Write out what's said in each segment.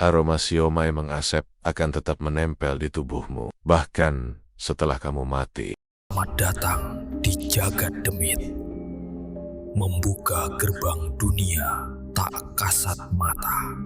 aroma siomay Mang Asep akan tetap menempel di tubuhmu, bahkan setelah kamu mati. Selamat datang di Jagat Demit, membuka gerbang dunia tak kasat mata.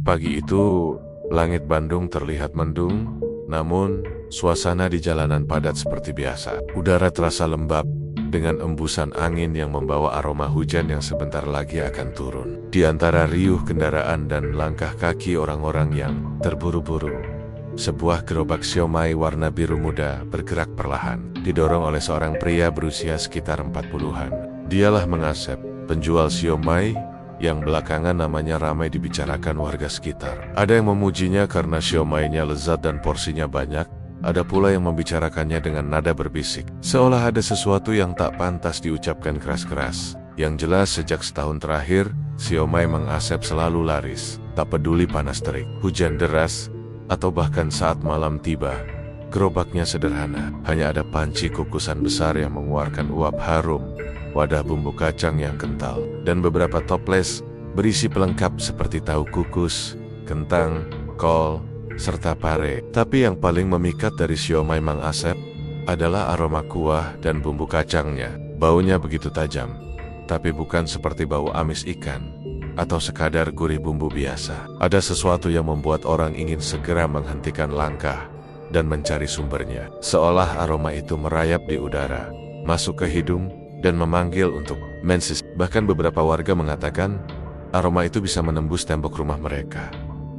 Pagi itu, langit Bandung terlihat mendung, namun suasana di jalanan padat seperti biasa. Udara terasa lembab, dengan embusan angin yang membawa aroma hujan yang sebentar lagi akan turun. Di antara riuh kendaraan dan langkah kaki orang-orang yang terburu-buru, sebuah gerobak siomay warna biru muda bergerak perlahan, didorong oleh seorang pria berusia sekitar 40-an. Dialah Mang Asep, penjual siomay yang belakangan namanya ramai dibicarakan warga sekitar. Ada yang memujinya karena siomaynya lezat dan porsinya banyak. Ada pula yang membicarakannya dengan nada berbisik, seolah ada sesuatu yang tak pantas diucapkan keras-keras. Yang jelas sejak setahun terakhir, siomay Mang Asep selalu laris. Tak peduli panas terik, hujan deras, atau bahkan saat malam tiba. Gerobaknya sederhana, hanya ada panci kukusan besar yang mengeluarkan uap harum, wadah bumbu kacang yang kental, dan beberapa toples berisi pelengkap seperti tahu kukus, kentang, kol, serta pare. Tapi yang paling memikat dari siomay Mang Asep adalah aroma kuah dan bumbu kacangnya. Baunya begitu tajam, tapi bukan seperti bau amis ikan atau sekadar gurih bumbu biasa. Ada sesuatu yang membuat orang ingin segera menghentikan langkah dan mencari sumbernya. Seolah aroma itu merayap di udara, masuk ke hidung, dan memanggil untuk mensis. Bahkan beberapa warga mengatakan aroma itu bisa menembus tembok rumah mereka.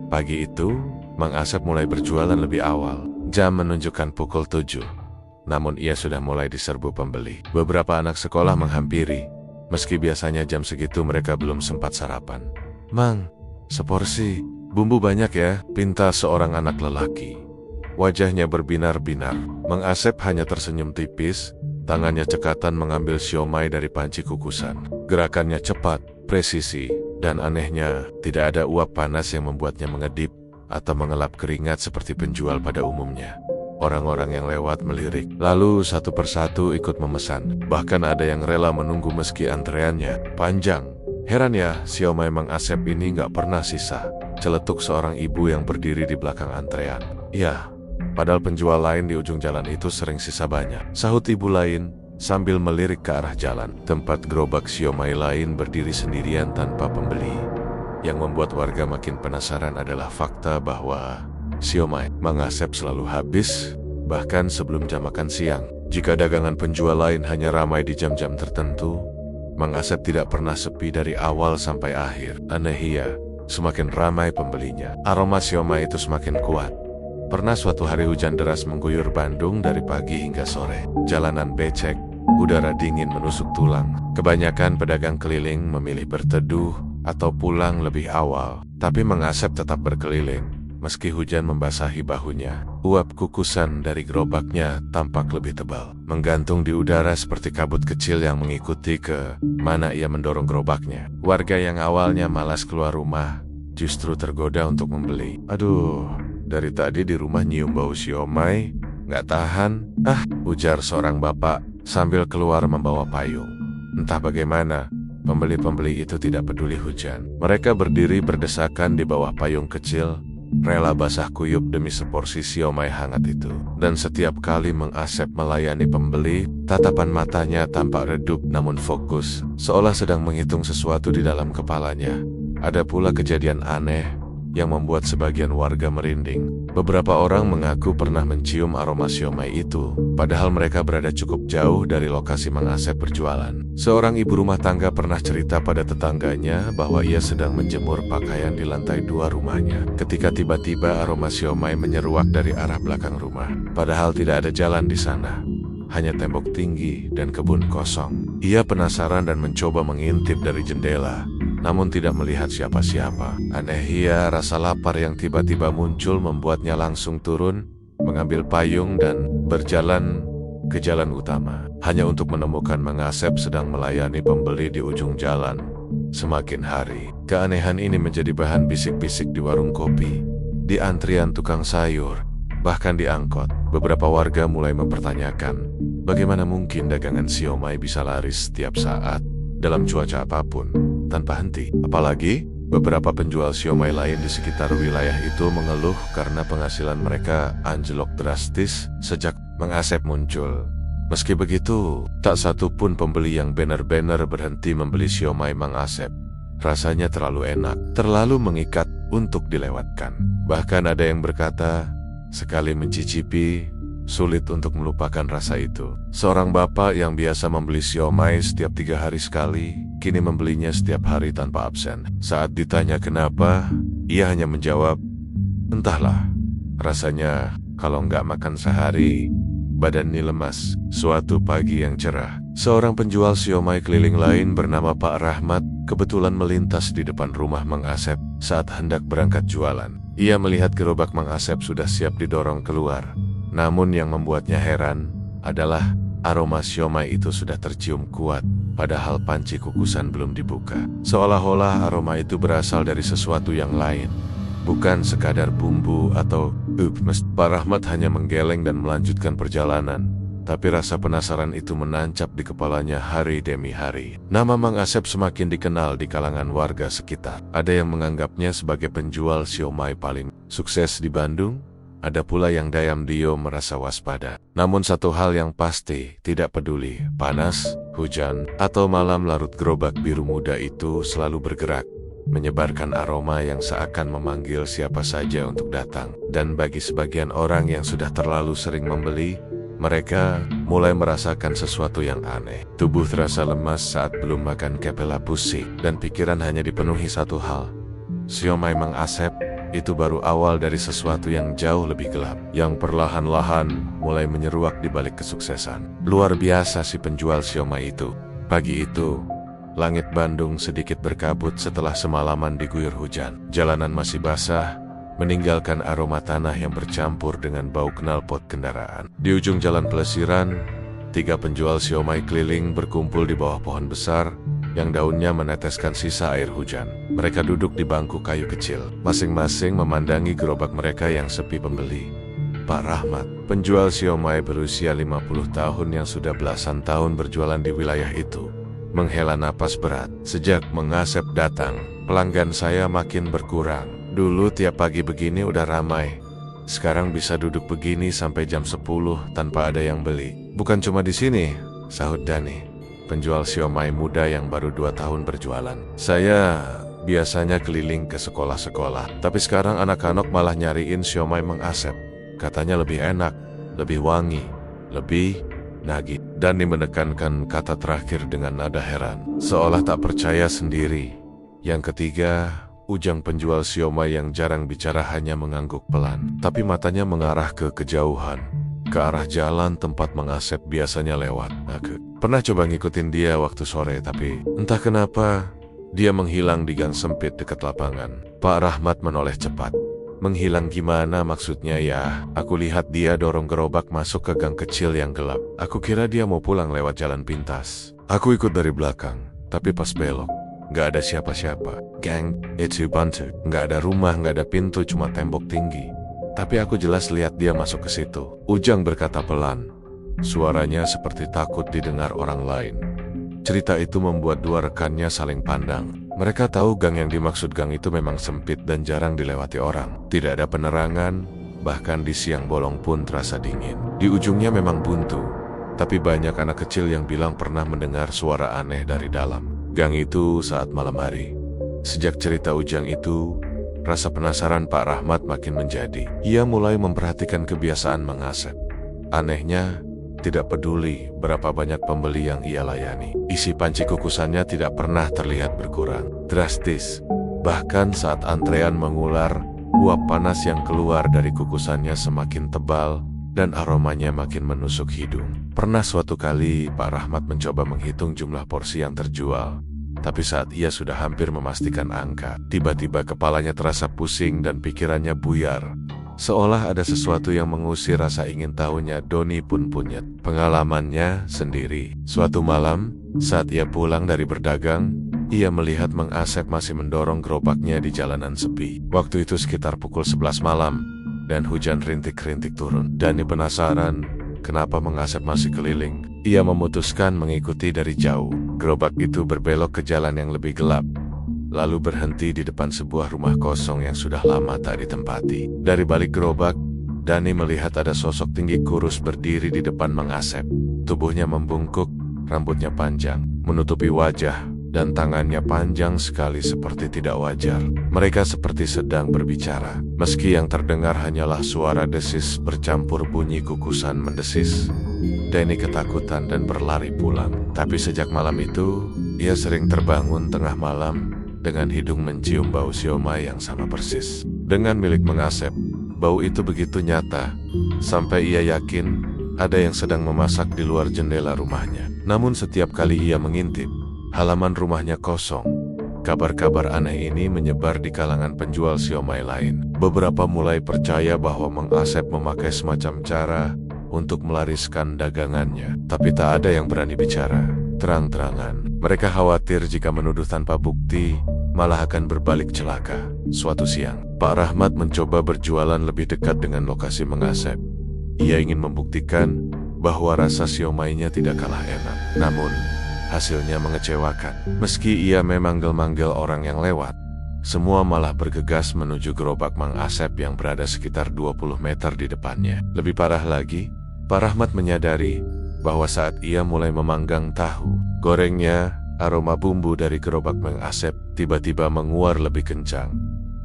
Pagi itu, Mang Asep mulai berjualan lebih awal. Jam menunjukkan pukul 7. Namun ia sudah mulai diserbu pembeli. Beberapa anak sekolah menghampiri. Meski biasanya jam segitu mereka belum sempat sarapan. "Mang, seporsi, bumbu banyak ya," pinta seorang anak lelaki. Wajahnya berbinar-binar. Mang Asep hanya tersenyum tipis. Tangannya cekatan mengambil siomay dari panci kukusan. Gerakannya cepat, presisi, dan anehnya tidak ada uap panas yang membuatnya mengedip atau mengelap keringat seperti penjual pada umumnya. Orang-orang yang lewat melirik, lalu satu persatu ikut memesan. Bahkan ada yang rela menunggu meski antreannya panjang. "Heran ya, siomay Mang Asep ini nggak pernah sisa," celetuk seorang ibu yang berdiri di belakang antrean. "Ya, padahal penjual lain di ujung jalan itu sering sisa banyak," sahut ibu lain sambil melirik ke arah jalan. Tempat gerobak siomay lain berdiri sendirian tanpa pembeli. Yang membuat warga makin penasaran adalah fakta bahwa siomay Mang Asep selalu habis, bahkan sebelum jam makan siang. Jika dagangan penjual lain hanya ramai di jam-jam tertentu, Mang Asep tidak pernah sepi dari awal sampai akhir. Aneh ya, semakin ramai pembelinya, aroma siomay itu semakin kuat. Pernah suatu hari hujan deras mengguyur Bandung dari pagi hingga sore. Jalanan becek, udara dingin menusuk tulang. Kebanyakan pedagang keliling memilih berteduh atau pulang lebih awal. Tapi Mang Asep tetap berkeliling, meski hujan membasahi bahunya. Uap kukusan dari gerobaknya tampak lebih tebal, menggantung di udara seperti kabut kecil yang mengikuti ke mana ia mendorong gerobaknya. Warga yang awalnya malas keluar rumah justru tergoda untuk membeli. "Aduh, dari tadi di rumah nyium bau siomay, nggak tahan." Ujar seorang bapak sambil keluar membawa payung. Entah bagaimana, pembeli-pembeli itu tidak peduli hujan. Mereka berdiri berdesakan di bawah payung kecil, rela basah kuyup demi seporsi siomay hangat itu. Dan setiap kali Mang Asep melayani pembeli, tatapan matanya tampak redup namun fokus, seolah sedang menghitung sesuatu di dalam kepalanya. Ada pula kejadian aneh yang membuat sebagian warga merinding. Beberapa orang mengaku pernah mencium aroma siomay itu, padahal mereka berada cukup jauh dari lokasi Mang Asep berjualan. Seorang ibu rumah tangga pernah cerita pada tetangganya bahwa ia sedang menjemur pakaian di lantai 2 rumahnya, ketika tiba-tiba aroma siomay menyeruak dari arah belakang rumah. Padahal tidak ada jalan di sana, hanya tembok tinggi dan kebun kosong. Ia penasaran dan mencoba mengintip dari jendela, namun tidak melihat siapa-siapa. Aneh ya, rasa lapar yang tiba-tiba muncul membuatnya langsung turun, mengambil payung dan berjalan ke jalan utama, hanya untuk menemukan Mang Asep sedang melayani pembeli di ujung jalan. Semakin hari, keanehan ini menjadi bahan bisik-bisik di warung kopi, di antrian tukang sayur, bahkan di angkot. Beberapa warga mulai mempertanyakan, bagaimana mungkin dagangan siomay bisa laris setiap saat, dalam cuaca apapun, tanpa henti. Apalagi, Beberapa penjual siomay lain di sekitar wilayah itu mengeluh karena penghasilan mereka anjlok drastis sejak Mang Asep muncul. Meski begitu, tak satu pun pembeli yang benar-benar berhenti membeli siomay Mang Asep. Rasanya terlalu enak, terlalu mengikat untuk dilewatkan. Bahkan ada yang berkata, sekali mencicipi, sulit untuk melupakan rasa itu. Seorang bapak yang biasa membeli siomay setiap 3 hari sekali, kini membelinya setiap hari tanpa absen. Saat ditanya kenapa, ia hanya menjawab, entahlah, rasanya kalau nggak makan sehari, badan ini lemas. Suatu pagi yang cerah, seorang penjual siomay keliling lain bernama Pak Rahmat kebetulan melintas di depan rumah Mang Asep saat hendak berangkat jualan. Ia melihat gerobak Mang Asep sudah siap didorong keluar. Namun yang membuatnya heran adalah aroma siomay itu sudah tercium kuat, padahal panci kukusan belum dibuka. Seolah-olah aroma itu berasal dari sesuatu yang lain, bukan sekadar bumbu atau Pak Rahmat hanya menggeleng dan melanjutkan perjalanan. Tapi rasa penasaran itu menancap di kepalanya hari demi hari. Nama Mang Asep semakin dikenal di kalangan warga sekitar. Ada yang menganggapnya sebagai penjual siomay paling sukses di Bandung. Ada pula yang diam-diam merasa waspada. Namun satu hal yang pasti, tidak peduli panas, hujan, atau malam larut, gerobak biru muda itu selalu bergerak, menyebarkan aroma yang seakan memanggil siapa saja untuk datang. Dan bagi sebagian orang yang sudah terlalu sering membeli, mereka mulai merasakan sesuatu yang aneh. Tubuh terasa lemas saat belum makan, kepala pusing, dan pikiran hanya dipenuhi satu hal. Siomay Mang Asep itu baru awal dari sesuatu yang jauh lebih gelap, yang perlahan-lahan mulai menyeruak di balik kesuksesan. Luar biasa si penjual siomay itu. Pagi itu, langit Bandung sedikit berkabut setelah semalaman diguyur hujan. Jalanan masih basah, meninggalkan aroma tanah yang bercampur dengan bau knalpot kendaraan. Di ujung jalan pelesiran, 3 penjual siomay keliling berkumpul di bawah pohon besar yang daunnya meneteskan sisa air hujan. Mereka duduk di bangku kayu kecil, masing-masing memandangi gerobak mereka yang sepi pembeli. Pak Rahmat, penjual siomay berusia 50 tahun yang sudah belasan tahun berjualan di wilayah itu, menghela napas berat. Sejak Mang Asep datang, pelanggan saya makin berkurang. Dulu tiap pagi begini udah ramai. Sekarang bisa duduk begini sampai jam 10 tanpa ada yang beli. Bukan cuma di sini, sahut Dani, penjual siomay muda yang baru 2 tahun berjualan. Saya biasanya keliling ke sekolah-sekolah, tapi sekarang anak-anak malah nyariin siomay Mang Asep. Katanya lebih enak, lebih wangi, lebih nagih. Dani menekankan kata terakhir dengan nada heran, seolah tak percaya sendiri. Yang ketiga, ujang penjual siomay yang jarang bicara hanya mengangguk pelan, tapi matanya mengarah ke kejauhan, ke arah jalan tempat Mang Asep biasanya lewat. Aku pernah coba ngikutin dia waktu sore, tapi entah kenapa dia menghilang di gang sempit dekat lapangan. Pak Rahmat menoleh cepat. Menghilang gimana maksudnya ya? Aku lihat dia dorong gerobak masuk ke gang kecil yang gelap. Aku kira dia mau pulang lewat jalan pintas. Aku ikut dari belakang, tapi pas belok, gak ada siapa-siapa. Gang, itu buntu. Gak ada rumah, gak ada pintu, cuma tembok tinggi. Tapi aku jelas lihat dia masuk ke situ. Ujang berkata pelan. Suaranya seperti takut didengar orang lain. Cerita itu membuat 2 rekannya saling pandang. Mereka tahu gang yang dimaksud gang itu memang sempit dan jarang dilewati orang. Tidak ada penerangan, bahkan di siang bolong pun terasa dingin. Di ujungnya memang buntu, tapi banyak anak kecil yang bilang pernah mendengar suara aneh dari dalam gang itu saat malam hari. Sejak cerita Ujang itu, rasa penasaran Pak Rahmat makin menjadi. Ia mulai memperhatikan kebiasaan Mang Asep. Anehnya, tidak peduli berapa banyak pembeli yang ia layani, isi panci kukusannya tidak pernah terlihat berkurang drastis. Bahkan saat antrean mengular, uap panas yang keluar dari kukusannya semakin tebal dan aromanya makin menusuk hidung. Pernah suatu kali Pak Rahmat mencoba menghitung jumlah porsi yang terjual. Tapi saat ia sudah hampir memastikan angka, tiba-tiba kepalanya terasa pusing dan pikirannya buyar. Seolah ada sesuatu yang mengusir rasa ingin tahunya. Doni pun punya pengalamannya sendiri. Suatu malam, saat ia pulang dari berdagang, ia melihat Mang Asep masih mendorong gerobaknya di jalanan sepi. Waktu itu sekitar pukul 11 malam, dan hujan rintik-rintik turun. Dani penasaran, kenapa Mang Asep masih keliling. Ia memutuskan mengikuti dari jauh. Gerobak itu berbelok ke jalan yang lebih gelap. lalu berhenti di depan sebuah rumah kosong yang sudah lama tak ditempati. Dari balik gerobak, Dani melihat ada sosok tinggi kurus berdiri di depan Mang Asep. Tubuhnya membungkuk, rambutnya panjang, menutupi wajah, dan tangannya panjang sekali seperti tidak wajar. Mereka seperti sedang berbicara, meski yang terdengar hanyalah suara desis bercampur bunyi kukusan mendesis. Dani ketakutan dan berlari pulang. Tapi sejak malam itu, ia sering terbangun tengah malam dengan hidung mencium bau siomay yang sama persis dengan milik Mang Asep. Bau itu begitu nyata, sampai ia yakin ada yang sedang memasak di luar jendela rumahnya. Namun setiap kali ia mengintip, halaman rumahnya kosong. Kabar-kabar aneh ini menyebar di kalangan penjual siomay lain. Beberapa mulai percaya bahwa Mang Asep memakai semacam cara untuk melariskan dagangannya. Tapi tak ada yang berani bicara terang-terangan. Mereka khawatir jika menuduh tanpa bukti, malah akan berbalik celaka. Suatu siang, Pak Rahmat mencoba berjualan lebih dekat dengan lokasi Mang Asep. Ia ingin membuktikan bahwa rasa siomaynya tidak kalah enak. Namun, hasilnya mengecewakan. Meski ia memanggil-manggil orang yang lewat, semua malah bergegas menuju gerobak Mang Asep yang berada sekitar 20 meter di depannya. Lebih parah lagi, Pak Rahmat menyadari bahwa saat ia mulai memanggang tahu gorengnya, aroma bumbu dari gerobak Mang Asep tiba-tiba menguar lebih kencang,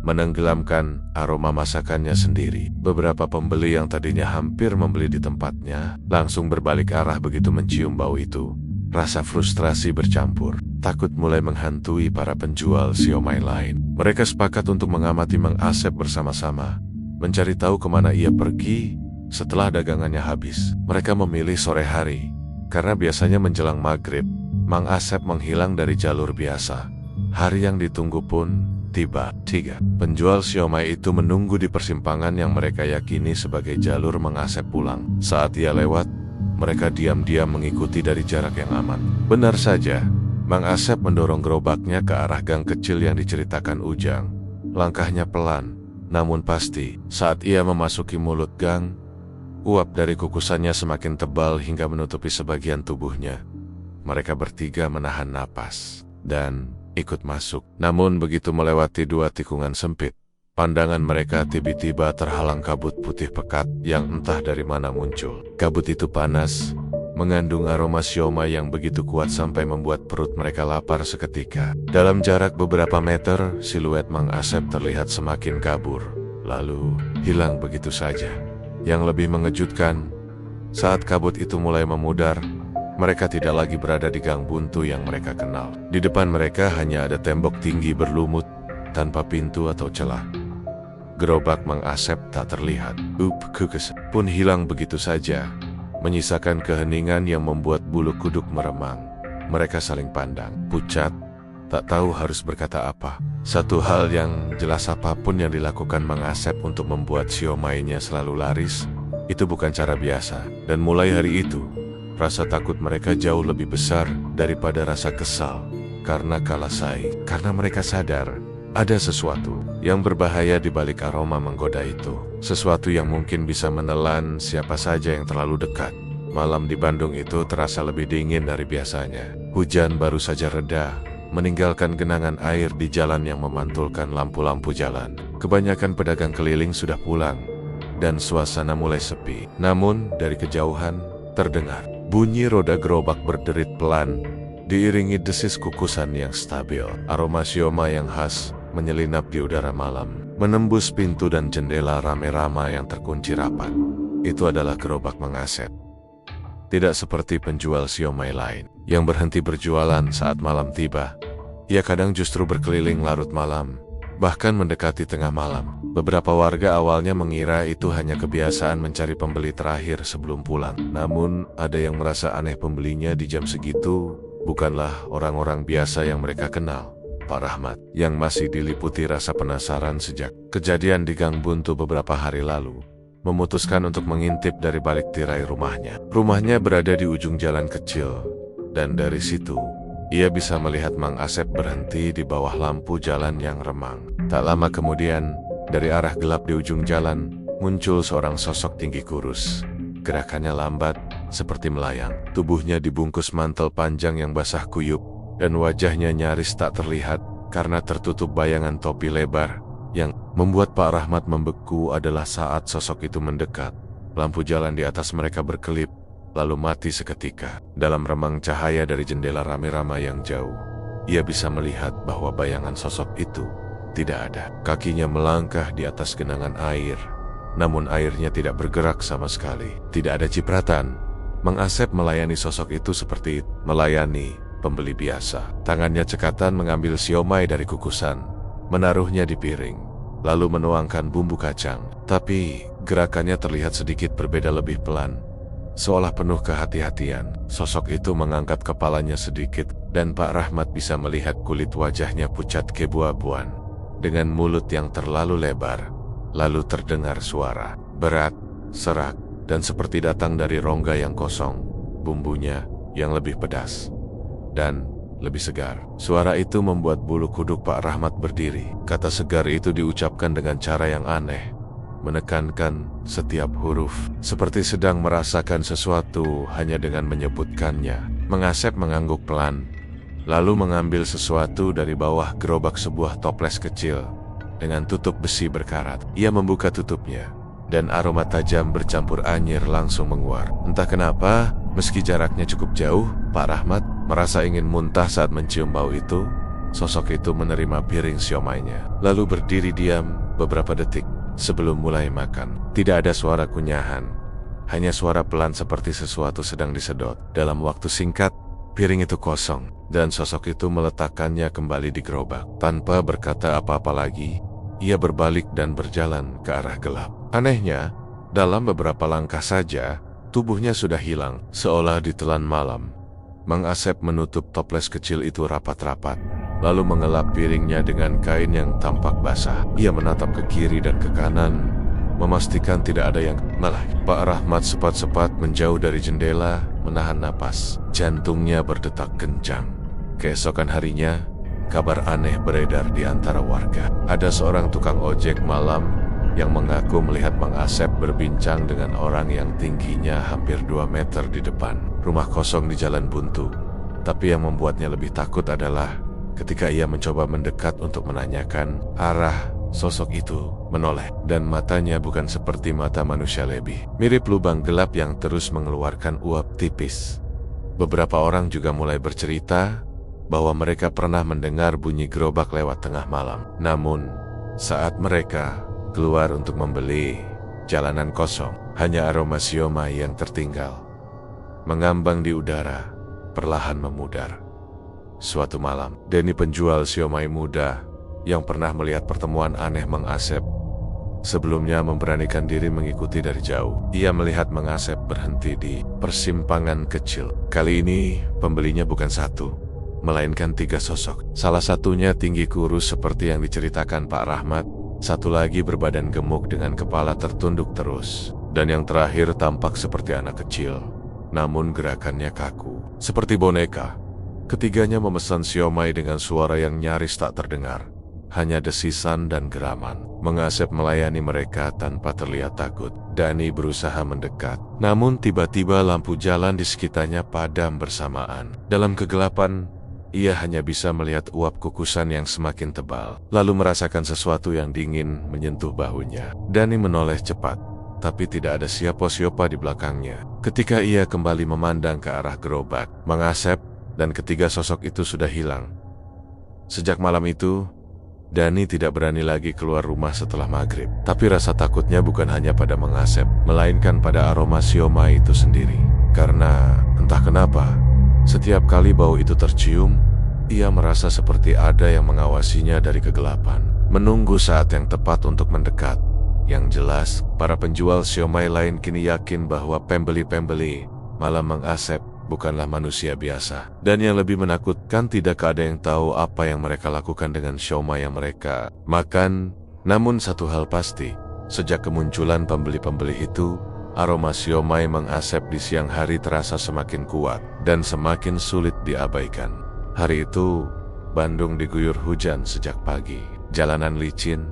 menenggelamkan aroma masakannya sendiri. Beberapa pembeli yang tadinya hampir membeli di tempatnya langsung berbalik arah begitu mencium bau itu. Rasa frustrasi bercampur, takut mulai menghantui para penjual siomay lain. Mereka sepakat untuk mengamati Mang Asep bersama-sama, mencari tahu kemana ia pergi setelah dagangannya habis. Mereka memilih sore hari, karena biasanya menjelang maghrib, Mang Asep menghilang dari jalur biasa. Hari yang ditunggu pun tiba. 3. Penjual siomay itu menunggu di persimpangan yang mereka yakini sebagai jalur Mang Asep pulang. Saat ia lewat, mereka diam-diam mengikuti dari jarak yang aman. Benar saja, Mang Asep mendorong gerobaknya ke arah gang kecil yang diceritakan Ujang. Langkahnya pelan, namun pasti. Saat ia memasuki mulut gang, uap dari kukusannya semakin tebal hingga menutupi sebagian tubuhnya. Mereka bertiga menahan napas dan ikut masuk. Namun begitu melewati 2 tikungan sempit, pandangan mereka tiba-tiba terhalang kabut putih pekat yang entah dari mana muncul. Kabut itu panas, mengandung aroma siomay yang begitu kuat sampai membuat perut mereka lapar seketika. Dalam jarak beberapa meter, siluet Mang Asep terlihat semakin kabur, lalu hilang begitu saja. Yang lebih mengejutkan, saat kabut itu mulai memudar, mereka tidak lagi berada di gang buntu yang mereka kenal. Di depan mereka hanya ada tembok tinggi berlumut, tanpa pintu atau celah. Gerobak Mang Asep tak terlihat. Kukes pun hilang begitu saja, menyisakan keheningan yang membuat bulu kuduk meremang. Mereka saling pandang, pucat, tak tahu harus berkata apa. Satu hal yang jelas, apapun yang dilakukan Mang Asep untuk membuat siomaynya selalu laris, itu bukan cara biasa. Dan mulai hari itu, rasa takut mereka jauh lebih besar daripada rasa kesal karena kalah saing. Karena mereka sadar ada sesuatu yang berbahaya di balik aroma menggoda itu. Sesuatu yang mungkin bisa menelan siapa saja yang terlalu dekat. Malam di Bandung itu terasa lebih dingin dari biasanya. Hujan baru saja reda, meninggalkan genangan air di jalan yang memantulkan lampu-lampu jalan. Kebanyakan pedagang keliling sudah pulang, dan suasana mulai sepi. Namun dari kejauhan terdengar bunyi roda gerobak berderit pelan, diiringi desis kukusan yang stabil. Aroma siomay yang khas menyelinap di udara malam, menembus pintu dan jendela ramai-ramai yang terkunci rapat. Itu adalah gerobak Mang Asep. Tidak seperti penjual siomay lain yang berhenti berjualan saat malam tiba. Ia kadang justru berkeliling larut malam, bahkan mendekati tengah malam. Beberapa warga awalnya mengira itu hanya kebiasaan mencari pembeli terakhir sebelum pulang. Namun, ada yang merasa aneh, pembelinya di jam segitu bukanlah orang-orang biasa yang mereka kenal. Pak Rahmat, yang masih diliputi rasa penasaran sejak kejadian di Gang Buntu beberapa hari lalu, memutuskan untuk mengintip dari balik tirai rumahnya. Rumahnya berada di ujung jalan kecil, dan dari situ, ia bisa melihat Mang Asep berhenti di bawah lampu jalan yang remang. Tak lama kemudian, dari arah gelap di ujung jalan, muncul seorang sosok tinggi kurus. Gerakannya lambat, seperti melayang. Tubuhnya dibungkus mantel panjang yang basah kuyup, dan wajahnya nyaris tak terlihat karena tertutup bayangan topi lebar. Yang membuat Pak Rahmat membeku adalah saat sosok itu mendekat. Lampu jalan di atas mereka berkelip, lalu mati seketika. Dalam remang cahaya dari jendela rame-ramai yang jauh, ia bisa melihat bahwa bayangan sosok itu tidak ada. Kakinya melangkah di atas genangan air, namun airnya tidak bergerak sama sekali. Tidak ada cipratan. Mang Asep melayani sosok itu seperti melayani pembeli biasa. Tangannya cekatan mengambil siomay dari kukusan, menaruhnya di piring, lalu menuangkan bumbu kacang. Tapi gerakannya terlihat sedikit berbeda, lebih pelan, seolah penuh kehati-hatian. Sosok itu mengangkat kepalanya sedikit, dan Pak Rahmat bisa melihat kulit wajahnya pucat kebu-abuan, dengan mulut yang terlalu lebar. Lalu terdengar suara berat, serak, dan seperti datang dari rongga yang kosong. Bumbunya yang lebih pedas dan lebih segar. Suara itu membuat bulu kuduk Pak Rahmat berdiri. Kata segar itu diucapkan dengan cara yang aneh, menekankan setiap huruf, seperti sedang merasakan sesuatu hanya dengan menyebutkannya. Mang Asep mengangguk pelan, lalu mengambil sesuatu dari bawah gerobak, sebuah toples kecil dengan tutup besi berkarat. Ia membuka tutupnya, dan aroma tajam bercampur anyir langsung menguar. Entah kenapa, meski jaraknya cukup jauh, Pak Rahmat merasa ingin muntah saat mencium bau itu. Sosok itu menerima piring siomaynya, lalu berdiri diam beberapa detik sebelum mulai makan. Tidak ada suara kunyahan, hanya suara pelan seperti sesuatu sedang disedot. Dalam waktu singkat, piring itu kosong, dan sosok itu meletakkannya kembali di gerobak. Tanpa berkata apa-apa lagi, ia berbalik dan berjalan ke arah gelap. Anehnya, dalam beberapa langkah saja, tubuhnya sudah hilang, seolah ditelan malam. Mang Asep menutup toples kecil itu rapat-rapat, lalu mengelap piringnya dengan kain yang tampak basah. Ia menatap ke kiri dan ke kanan, memastikan tidak ada yang malah. Pak Rahmat cepat-cepat menjauh dari jendela, menahan napas. Jantungnya berdetak kencang. Keesokan harinya, kabar aneh beredar di antara warga. Ada seorang tukang ojek malam yang mengaku melihat Mang Asep berbincang dengan orang yang tingginya hampir 2 meter di depan. Rumah kosong di jalan buntu. Tapi yang membuatnya lebih takut adalah ketika ia mencoba mendekat untuk menanyakan arah, sosok itu menoleh, dan matanya bukan seperti mata manusia lebih, mirip lubang gelap yang terus mengeluarkan uap tipis. Beberapa orang juga mulai bercerita bahwa mereka pernah mendengar bunyi gerobak lewat tengah malam. Namun, saat mereka keluar untuk membeli, jalanan kosong, hanya aroma siomay yang tertinggal mengambang di udara, perlahan memudar. Suatu malam, Denny, penjual siomay muda yang pernah melihat pertemuan aneh Mang Asep, sebelumnya memberanikan diri mengikuti dari jauh. Ia melihat Mang Asep berhenti di persimpangan kecil. Kali ini pembelinya bukan satu, melainkan 3 sosok. Salah satunya tinggi kurus seperti yang diceritakan Pak Rahmat, satu lagi berbadan gemuk dengan kepala tertunduk terus, dan yang terakhir tampak seperti anak kecil, namun gerakannya kaku, seperti boneka. Ketiganya memesan siomay dengan suara yang nyaris tak terdengar, hanya desisan dan geraman. Mang Asep melayani mereka tanpa terlihat takut. Dani berusaha mendekat, namun tiba-tiba lampu jalan di sekitarnya padam bersamaan. Dalam kegelapan, ia hanya bisa melihat uap kukusan yang semakin tebal, lalu merasakan sesuatu yang dingin menyentuh bahunya. Dani menoleh cepat, tapi tidak ada siapa-siapa di belakangnya. Ketika ia kembali memandang ke arah gerobak, Mang Asep dan ketiga sosok itu sudah hilang. Sejak malam itu, Dani tidak berani lagi keluar rumah setelah maghrib. Tapi rasa takutnya bukan hanya pada Mang Asep, melainkan pada aroma siomay itu sendiri. Karena entah kenapa, setiap kali bau itu tercium, ia merasa seperti ada yang mengawasinya dari kegelapan, menunggu saat yang tepat untuk mendekat. Yang jelas, para penjual siomay lain kini yakin bahwa pembeli-pembeli malam Mang Asep bukanlah manusia biasa. Dan yang lebih menakutkan, tidak ada yang tahu apa yang mereka lakukan dengan siomay yang mereka makan. Namun satu hal pasti, sejak kemunculan pembeli-pembeli itu, aroma siomay Mang Asep di siang hari terasa semakin kuat dan semakin sulit diabaikan. Hari itu, Bandung diguyur hujan sejak pagi. Jalanan licin,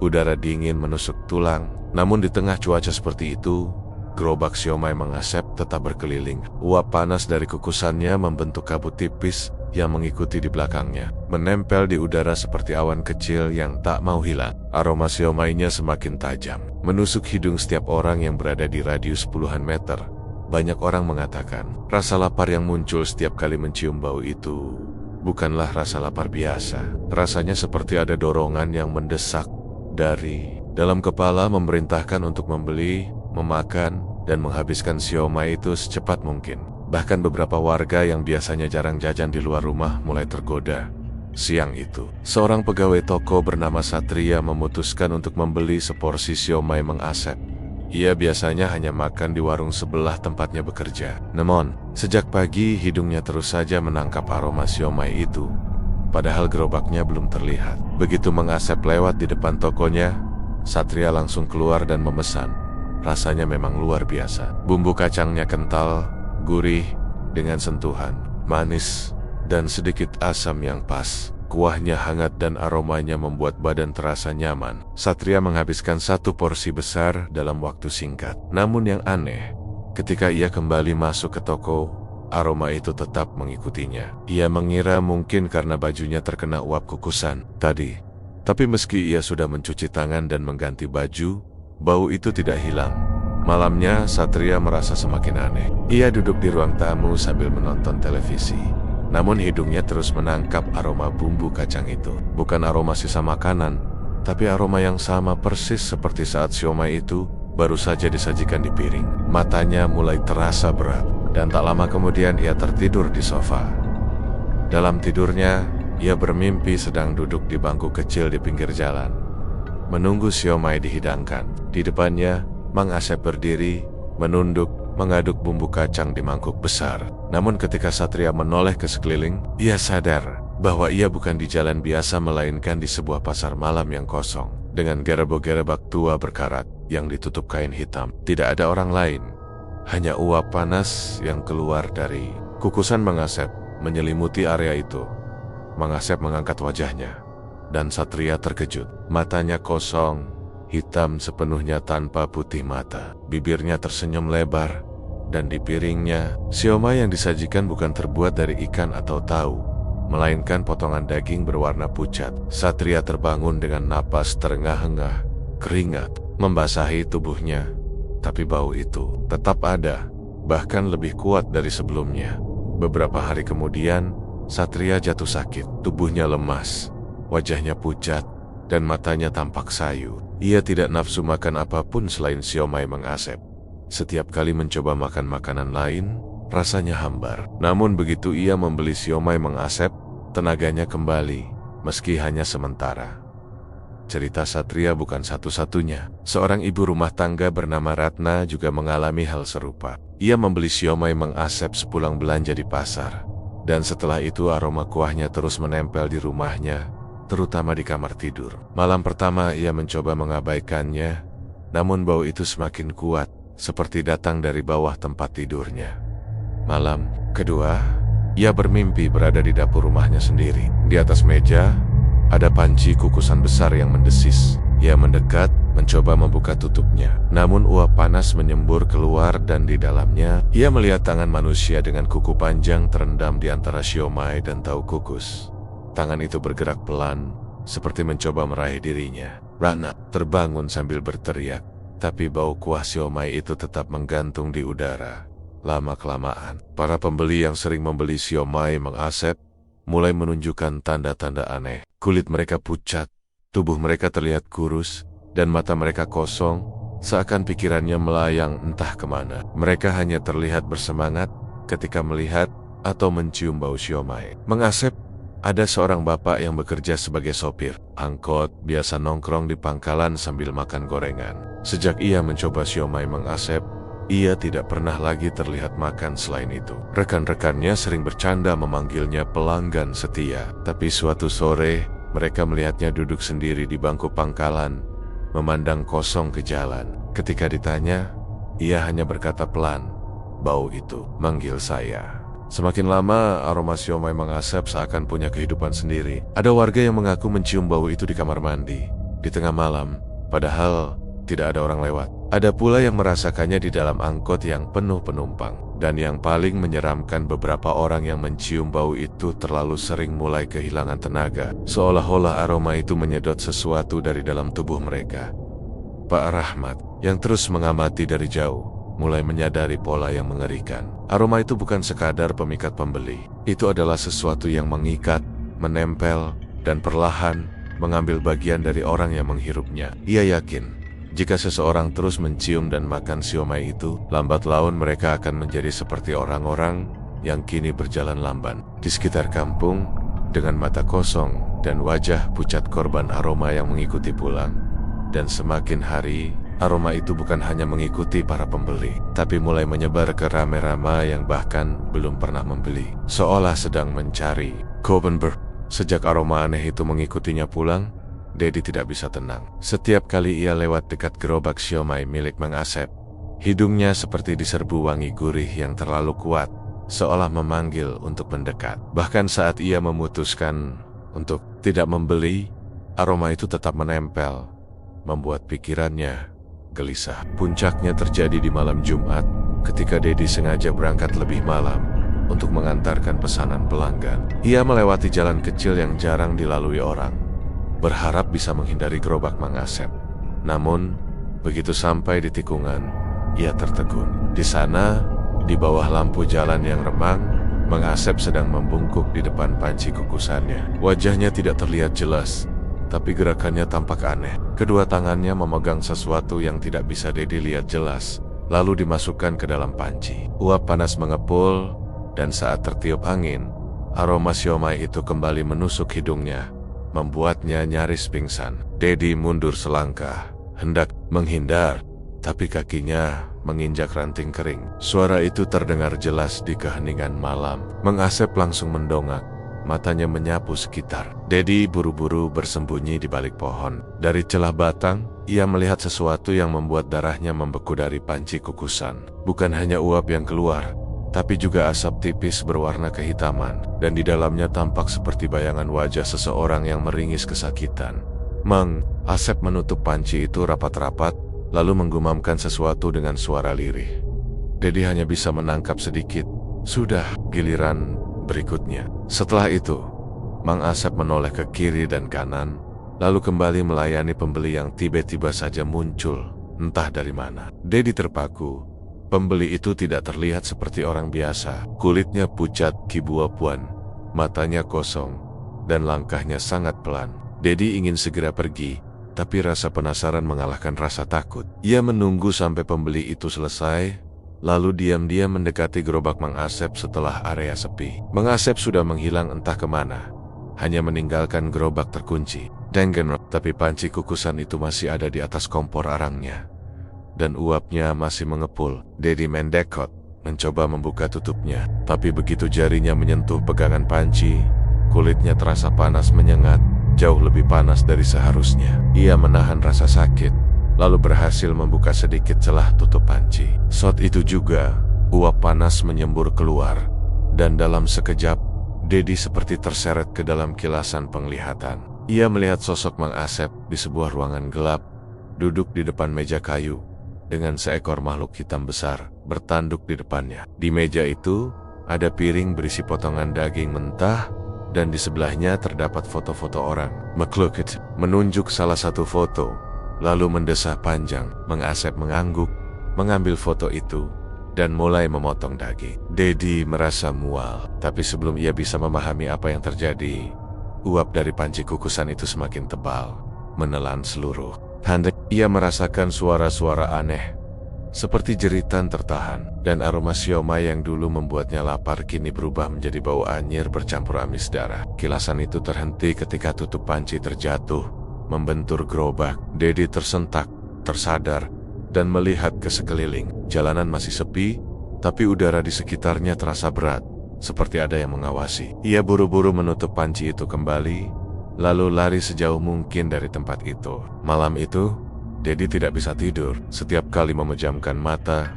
udara dingin menusuk tulang. Namun di tengah cuaca seperti itu, gerobak siomay Mang Asep tetap berkeliling. Uap panas dari kukusannya membentuk kabut tipis yang mengikuti di belakangnya. menempel di udara seperti awan kecil yang tak mau hilang. Aroma siomainya semakin tajam, menusuk hidung setiap orang yang berada di radius puluhan meter. Banyak orang mengatakan, rasa lapar yang muncul setiap kali mencium bau itu bukanlah rasa lapar biasa. Rasanya seperti ada dorongan yang mendesak dari dalam kepala, memerintahkan untuk membeli, memakan, dan menghabiskan siomay itu secepat mungkin. Bahkan beberapa warga yang biasanya jarang jajan di luar rumah mulai tergoda. Siang itu, seorang pegawai toko bernama Satria memutuskan untuk membeli seporsi siomay Mang Asep. Ia biasanya hanya makan di warung sebelah tempatnya bekerja. Namun, sejak pagi hidungnya terus saja menangkap aroma siomay itu. Padahal gerobaknya belum terlihat. Begitu Mang Asep lewat di depan tokonya, Satria langsung keluar dan memesan. Rasanya memang luar biasa. Bumbu kacangnya kental, gurih, dengan sentuhan manis dan sedikit asam yang pas. Kuahnya hangat dan aromanya membuat badan terasa nyaman. Satria menghabiskan satu porsi besar dalam waktu singkat. Namun yang aneh, ketika ia kembali masuk ke toko, aroma itu tetap mengikutinya. Ia mengira mungkin karena bajunya terkena uap kukusan tadi. Tapi meski ia sudah mencuci tangan dan mengganti baju, bau itu tidak hilang. Malamnya, Satria merasa semakin aneh. Ia duduk di ruang tamu sambil menonton televisi. Namun hidungnya terus menangkap aroma bumbu kacang itu. Bukan aroma sisa makanan, tapi aroma yang sama persis seperti saat siomay itu baru saja disajikan di piring. Matanya mulai terasa berat, dan tak lama kemudian ia tertidur di sofa. Dalam tidurnya, ia bermimpi sedang duduk di bangku kecil di pinggir jalan, menunggu siomay dihidangkan. Di depannya, Mang Asep berdiri, menunduk, mengaduk bumbu kacang di mangkuk besar. Namun ketika Satria menoleh ke sekeliling, ia sadar bahwa ia bukan di jalan biasa melainkan di sebuah pasar malam yang kosong, dengan gerabak-gerabak tua berkarat yang ditutup kain hitam. Tidak ada orang lain, hanya uap panas yang keluar dari kukusan Mang Asep menyelimuti area itu. Mang Asep mengangkat wajahnya, dan Satria terkejut. Matanya kosong, hitam sepenuhnya tanpa putih mata. Bibirnya tersenyum lebar, dan di piringnya, siomay yang disajikan bukan terbuat dari ikan atau tahu, melainkan potongan daging berwarna pucat. Satria terbangun dengan napas terengah-engah. Keringat membasahi tubuhnya, tapi bau itu tetap ada, bahkan lebih kuat dari sebelumnya. Beberapa hari kemudian, Satria jatuh sakit. Tubuhnya lemas, wajahnya pucat, dan matanya tampak sayu. Ia tidak nafsu makan apapun selain siomay Mang Asep. Setiap kali mencoba makan makanan lain, rasanya hambar. Namun begitu ia membeli siomay Mang Asep, tenaganya kembali, meski hanya sementara. Cerita Satria bukan satu-satunya. Seorang ibu rumah tangga bernama Ratna juga mengalami hal serupa. Ia membeli siomay Mang Asep sepulang belanja di pasar. Dan setelah itu aroma kuahnya terus menempel di rumahnya, terutama di kamar tidur. Malam pertama ia mencoba mengabaikannya, namun bau itu semakin kuat, seperti datang dari bawah tempat tidurnya. Malam kedua, ia bermimpi berada di dapur rumahnya sendiri. Di atas meja, ada panci kukusan besar yang mendesis. Ia mendekat, mencoba membuka tutupnya. Namun uap panas menyembur keluar dan di dalamnya, ia melihat tangan manusia dengan kuku panjang terendam di antara siomay dan tahu kukus. Tangan itu bergerak pelan, seperti mencoba meraih dirinya. Ratna terbangun sambil berteriak, tapi bau kuah siomay itu tetap menggantung di udara. Lama-kelamaan, para pembeli yang sering membeli siomay Mang Asep mulai menunjukkan tanda-tanda aneh. Kulit mereka pucat, tubuh mereka terlihat kurus, dan mata mereka kosong, seakan pikirannya melayang entah kemana. Mereka hanya terlihat bersemangat ketika melihat atau mencium bau siomay. Mang Asep, ada seorang bapak yang bekerja sebagai sopir angkot, biasa nongkrong di pangkalan sambil makan gorengan. Sejak ia mencoba siomay Mang Asep, ia tidak pernah lagi terlihat makan selain itu. Rekan-rekannya sering bercanda memanggilnya pelanggan setia. Tapi suatu sore, mereka melihatnya duduk sendiri di bangku pangkalan, memandang kosong ke jalan. Ketika ditanya, ia hanya berkata pelan, "Bau itu manggil saya." Semakin lama, aroma siomay Mang Asep seakan punya kehidupan sendiri. Ada warga yang mengaku mencium bau itu di kamar mandi, di tengah malam, padahal tidak ada orang lewat. Ada pula yang merasakannya di dalam angkot yang penuh penumpang. Dan yang paling menyeramkan, beberapa orang yang mencium bau itu terlalu sering mulai kehilangan tenaga, seolah-olah aroma itu menyedot sesuatu dari dalam tubuh mereka. Pak Rahmat, yang terus mengamati dari jauh, mulai menyadari pola yang mengerikan. Aroma itu bukan sekadar pemikat pembeli. Itu adalah sesuatu yang mengikat, menempel, dan perlahan mengambil bagian dari orang yang menghirupnya. Ia yakin, jika seseorang terus mencium dan makan siomay itu, lambat laun mereka akan menjadi seperti orang-orang yang kini berjalan lamban di sekitar kampung dengan mata kosong dan wajah pucat korban aroma yang mengikuti pulang. Dan semakin hari, aroma itu bukan hanya mengikuti para pembeli, tapi mulai menyebar ke rame-rame yang bahkan belum pernah membeli, seolah sedang mencari Kobenberg. Sejak aroma aneh itu mengikutinya pulang, Dedi tidak bisa tenang. Setiap kali ia lewat dekat gerobak siomay milik Mang Asep, hidungnya seperti diserbu wangi gurih yang terlalu kuat, seolah memanggil untuk mendekat. Bahkan saat ia memutuskan untuk tidak membeli, aroma itu tetap menempel, membuat pikirannya gelisah. Puncaknya terjadi di malam Jumat, ketika Dedi sengaja berangkat lebih malam untuk mengantarkan pesanan pelanggan. Ia melewati jalan kecil yang jarang dilalui orang, berharap bisa menghindari gerobak Mang Asep. Namun, begitu sampai di tikungan, ia tertegun. Di sana, di bawah lampu jalan yang remang, Mang Asep sedang membungkuk di depan panci kukusannya. Wajahnya tidak terlihat jelas, tapi gerakannya tampak aneh. Kedua tangannya memegang sesuatu yang tidak bisa Dedi lihat jelas, lalu dimasukkan ke dalam panci. Uap panas mengepul, dan saat tertiup angin, aroma siomay itu kembali menusuk hidungnya, membuatnya nyaris pingsan. Dedi mundur selangkah, hendak menghindar, tapi kakinya menginjak ranting kering. Suara itu terdengar jelas di keheningan malam. Mang Asep langsung mendongak, matanya menyapu sekitar. Dedi buru-buru bersembunyi di balik pohon. Dari celah batang, ia melihat sesuatu yang membuat darahnya membeku dari panci kukusan. Bukan hanya uap yang keluar, tapi juga asap tipis berwarna kehitaman, dan di dalamnya tampak seperti bayangan wajah seseorang yang meringis kesakitan. Mang Asep menutup panci itu rapat-rapat, lalu menggumamkan sesuatu dengan suara lirih. Dedi hanya bisa menangkap sedikit. Sudah giliran berikutnya. Setelah itu, Mang Asep menoleh ke kiri dan kanan, lalu kembali melayani pembeli yang tiba-tiba saja muncul, entah dari mana. Dedi terpaku. Pembeli itu tidak terlihat seperti orang biasa. Kulitnya pucat kibuapuan, matanya kosong, dan langkahnya sangat pelan. Dedi ingin segera pergi, tapi rasa penasaran mengalahkan rasa takut. Ia menunggu sampai pembeli itu selesai, lalu diam-diam mendekati gerobak Mang Asep setelah area sepi. Mang Asep sudah menghilang entah kemana, hanya meninggalkan gerobak terkunci. Tapi panci kukusan itu masih ada di atas kompor arangnya, dan uapnya masih mengepul. Dedi mendekot, mencoba membuka tutupnya, tapi begitu jarinya menyentuh pegangan panci, kulitnya terasa panas menyengat, jauh lebih panas dari seharusnya. Ia menahan rasa sakit, lalu berhasil membuka sedikit celah tutup panci. Saat itu juga, uap panas menyembur keluar, dan dalam sekejap, Dedi seperti terseret ke dalam kilasan penglihatan. Ia melihat sosok Mang Asep di sebuah ruangan gelap, duduk di depan meja kayu, dengan seekor makhluk hitam besar bertanduk di depannya. Di meja itu, ada piring berisi potongan daging mentah, dan di sebelahnya terdapat foto-foto orang. Makhluk itu menunjuk salah satu foto, lalu mendesah panjang. Mang Asep mengangguk, mengambil foto itu, dan mulai memotong daging. Dedi merasa mual, tapi sebelum ia bisa memahami apa yang terjadi, uap dari panci kukusan itu semakin tebal, menelan seluruh handuk. Ia merasakan suara-suara aneh, seperti jeritan tertahan, dan aroma siomay yang dulu membuatnya lapar kini berubah menjadi bau anyir bercampur amis darah. Kilasan itu terhenti ketika tutup panci terjatuh, membentur gerobak. Dedi tersentak, tersadar, dan melihat ke sekeliling. Jalanan masih sepi, tapi udara di sekitarnya terasa berat, seperti ada yang mengawasi. Ia buru-buru menutup panci itu kembali, lalu lari sejauh mungkin dari tempat itu. Malam itu, Dedi tidak bisa tidur. Setiap kali memejamkan mata,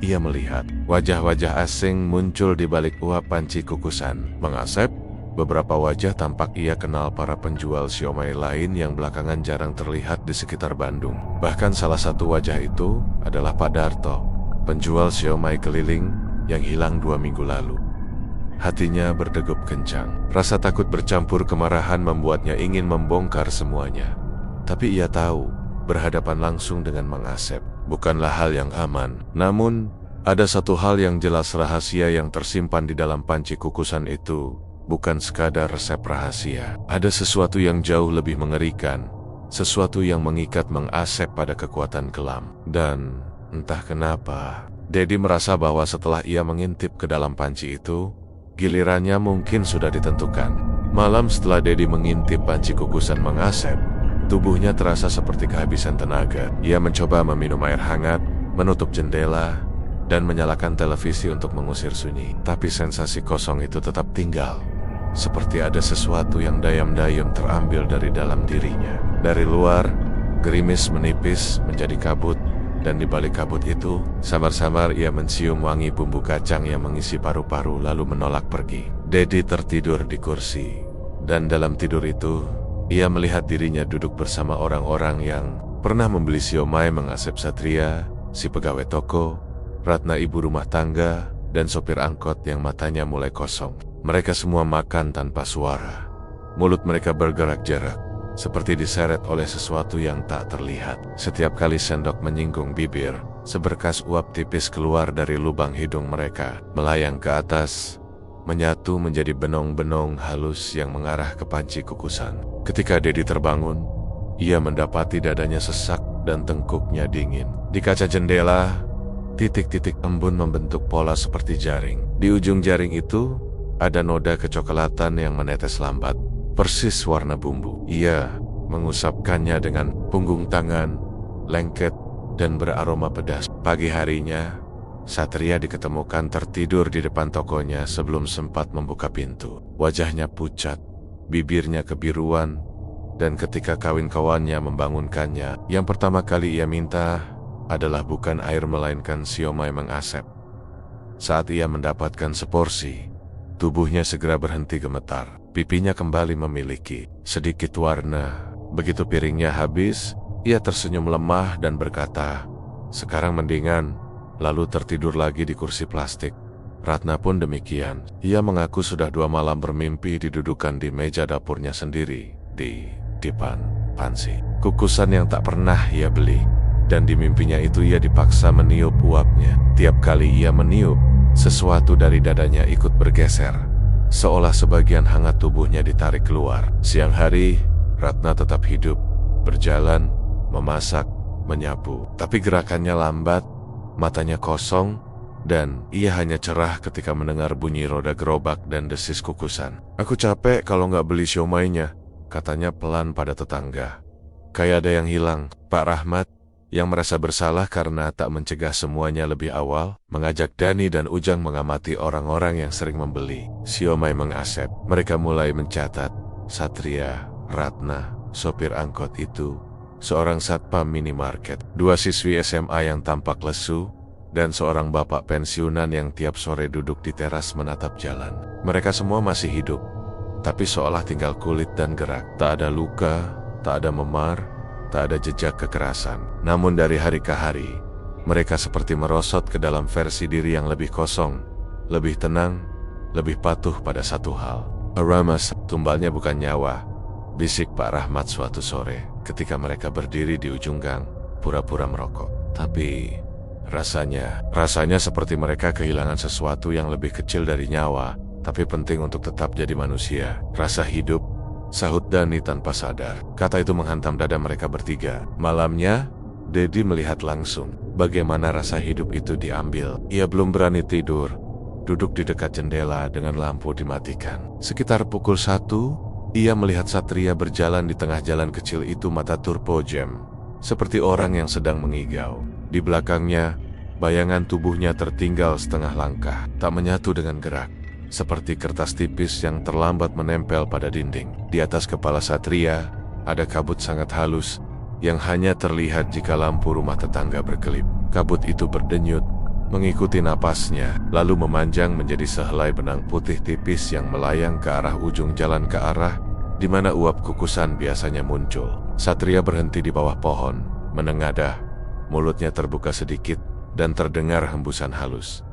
ia melihat wajah-wajah asing muncul di balik uap panci kukusan. Mang Asep, beberapa wajah tampak ia kenal para penjual siomay lain yang belakangan jarang terlihat di sekitar Bandung. Bahkan salah satu wajah itu adalah Pak Darto, penjual siomay keliling yang hilang 2 minggu lalu. Hatinya berdegup kencang. Rasa takut bercampur kemarahan membuatnya ingin membongkar semuanya. Tapi ia tahu, berhadapan langsung dengan Mang Asep bukanlah hal yang aman. Namun, ada satu hal yang jelas, rahasia yang tersimpan di dalam panci kukusan itu bukan sekadar resep rahasia. Ada sesuatu yang jauh lebih mengerikan, sesuatu yang mengikat Mang Asep pada kekuatan kelam. Dan entah kenapa, Dedi merasa bahwa setelah ia mengintip ke dalam panci itu, gilirannya mungkin sudah ditentukan. Malam setelah Dedi mengintip panci kukusan Mang Asep, tubuhnya terasa seperti kehabisan tenaga. Ia mencoba meminum air hangat, menutup jendela, dan menyalakan televisi untuk mengusir sunyi. Tapi sensasi kosong itu tetap tinggal. Seperti ada sesuatu yang dayam-dayam terambil dari dalam dirinya. Dari luar, gerimis menipis menjadi kabut, dan di balik kabut itu, samar-samar ia mencium wangi bumbu kacang yang mengisi paru-paru lalu menolak pergi. Dedi tertidur di kursi, dan dalam tidur itu, ia melihat dirinya duduk bersama orang-orang yang pernah membeli siomay Mang Asep Satria, si pegawai toko, Ratna ibu rumah tangga, dan sopir angkot yang matanya mulai kosong. Mereka semua makan tanpa suara. Mulut mereka bergerak-gerak, seperti diseret oleh sesuatu yang tak terlihat. Setiap kali sendok menyinggung bibir, seberkas uap tipis keluar dari lubang hidung mereka, melayang ke atas, menyatu menjadi benong-benong halus yang mengarah ke panci kukusan. Ketika Dedi terbangun, ia mendapati dadanya sesak dan tengkuknya dingin. Di kaca jendela, titik-titik embun membentuk pola seperti jaring. Di ujung jaring itu, ada noda kecoklatan yang menetes lambat, persis warna bumbu. Ia mengusapkannya dengan punggung tangan, lengket, dan beraroma pedas. Pagi harinya, Satria diketemukan tertidur di depan tokonya sebelum sempat membuka pintu. Wajahnya pucat, bibirnya kebiruan, dan ketika kawan-kawannya membangunkannya, yang pertama kali ia minta adalah bukan air melainkan siomay Mang Asep. Saat ia mendapatkan seporsi, tubuhnya segera berhenti gemetar. Pipinya kembali memiliki sedikit warna. Begitu piringnya habis, ia tersenyum lemah dan berkata, "Sekarang mendingan," lalu tertidur lagi di kursi plastik. Ratna pun demikian. Ia mengaku sudah 2 malam bermimpi didudukan di meja dapurnya sendiri, di depan panci kukusan yang tak pernah ia beli. Dan di mimpinya itu ia dipaksa meniup uapnya. Tiap kali ia meniup, sesuatu dari dadanya ikut bergeser, seolah sebagian hangat tubuhnya ditarik keluar. Siang hari, Ratna tetap hidup, berjalan, memasak, menyapu. Tapi gerakannya lambat, matanya kosong, dan ia hanya cerah ketika mendengar bunyi roda gerobak dan desis kukusan. "Aku capek kalau nggak beli siomaynya," katanya pelan pada tetangga. "Kayak ada yang hilang." Pak Rahmat, yang merasa bersalah karena tak mencegah semuanya lebih awal, mengajak Dani dan Ujang mengamati orang-orang yang sering membeli siomay Mang Asep. Mereka mulai mencatat Satria, Ratna, sopir angkot itu, seorang satpam minimarket, 2 siswi SMA yang tampak lesu, dan seorang bapak pensiunan yang tiap sore duduk di teras menatap jalan. Mereka semua masih hidup, tapi seolah tinggal kulit dan gerak. Tak ada luka, tak ada memar, tak ada jejak kekerasan. Namun dari hari ke hari, mereka seperti merosot ke dalam versi diri yang lebih kosong, lebih tenang, lebih patuh pada satu hal. "Aramas, tumbalnya bukan nyawa," bisik Pak Rahmat suatu sore ketika mereka berdiri di ujung gang, pura-pura merokok. Tapi rasanya seperti mereka kehilangan sesuatu yang lebih kecil dari nyawa, tapi penting untuk tetap jadi manusia. "Rasa hidup," sahut Dani tanpa sadar. Kata itu menghantam dada mereka bertiga. Malamnya, Dedi melihat langsung bagaimana rasa hidup itu diambil. Ia belum berani tidur, duduk di dekat jendela dengan lampu dimatikan. Sekitar pukul 1, ia melihat Satria berjalan di tengah jalan kecil itu, mata turbojem, seperti orang yang sedang mengigau. Di belakangnya, bayangan tubuhnya tertinggal setengah langkah, tak menyatu dengan gerak, seperti kertas tipis yang terlambat menempel pada dinding. Di atas kepala Satria, ada kabut sangat halus yang hanya terlihat jika lampu rumah tetangga berkelip. Kabut itu berdenyut, mengikuti napasnya, lalu memanjang menjadi sehelai benang putih tipis yang melayang ke arah ujung jalan, ke arah di mana uap kukusan biasanya muncul. Satria berhenti di bawah pohon, menengadah, mulutnya terbuka sedikit, dan terdengar hembusan halus.